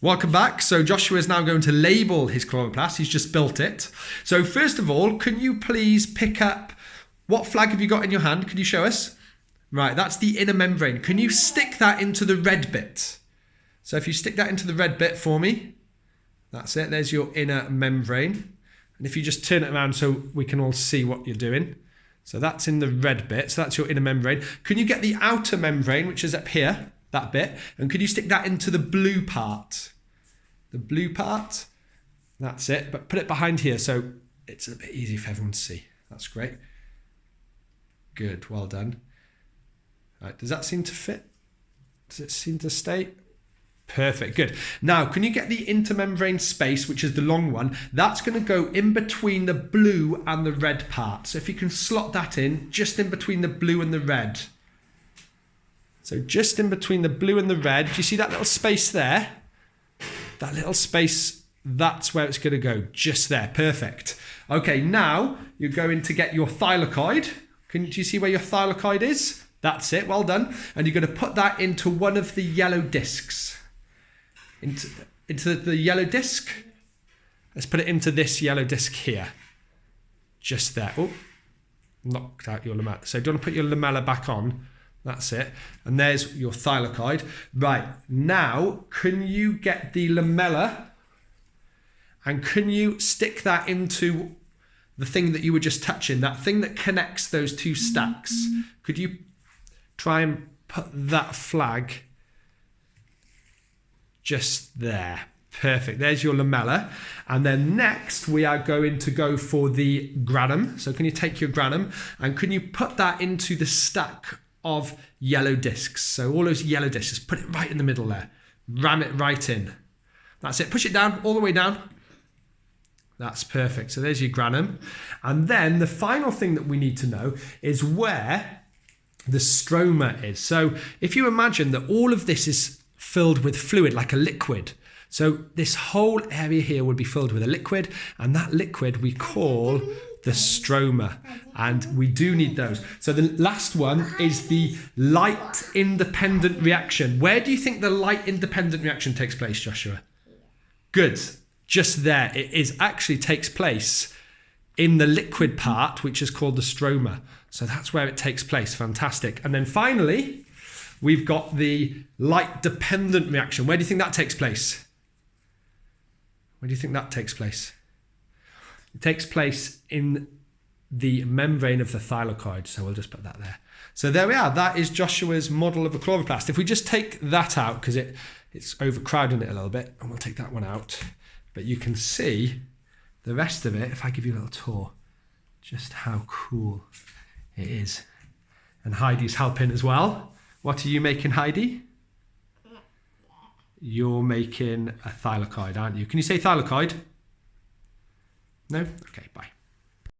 Welcome back. So Joshua is now going to label his chloroplast. He's just built it. So first of all, can you please pick up, what flag have you got in your hand? Can you show us? Right, that's the inner membrane. Can you stick that into the red bit? So if you stick that into the red bit for me, that's it. There's your inner membrane. And if you just turn it around so we can all see what you're doing. So that's in the red bit. So that's your inner membrane. Can you get the outer membrane, which is up here, that bit? And could you stick that into the blue part? The blue part. That's it. But put it behind here so it's a bit easy for everyone to see. That's great. Good. Well done. Right, does that seem to fit? Does it seem to stay? Perfect, good. Now, can you get the intermembrane space, which is the long one? That's going to go in between the blue and the red part. So if you can slot that in, just in between the blue and the red. So just in between the blue and the red, do you see that little space there? That little space, that's where it's going to go, just there, perfect. Okay, now you're going to get your thylakoid. Do you see where your thylakoid is? That's it, well done. And you're going to put that into one of the yellow discs. Into the yellow disc. Let's put it into this yellow disc here. Just there. Oh, knocked out your lamella. So do you want to put your lamella back on? That's it. And there's your thylakoid. Right, now can you get the lamella and can you stick that into the thing that you were just touching, that thing that connects those two stacks? Could you try and put that flag just there? Perfect. There's your lamella. And then next we are going to go for the granum. So can you take your granum and can you put that into the stack of yellow discs? So all those yellow discs, put it right in the middle there. Ram it right in. That's it. Push it down, all the way down. That's perfect. So there's your granum. And then the final thing that we need to know is where the stroma is. So if you imagine that all of this is filled with fluid, like a liquid. So this whole area here would be filled with a liquid, and that liquid we call the stroma, and we do need those. So the last one is the light independent reaction. Where do you think the light independent reaction takes place, Joshua? Good, just there. It is actually takes place in the liquid part, which is called the stroma. So that's where it takes place. Fantastic. And then finally, we've got the light dependent reaction. Where do you think that takes place? Where do you think that takes place? It takes place in the membrane of the thylakoid. So we'll just put that there. So there we are. That is Joshua's model of a chloroplast. If we just take that out, because it's overcrowding it a little bit, and we'll take that one out. But you can see the rest of it, if I give you a little tour, just how cool it is. And Heidi's helping as well. What are you making, Heidi? You're making a thylakoid, aren't you? Can you say thylakoid? No? Okay, bye.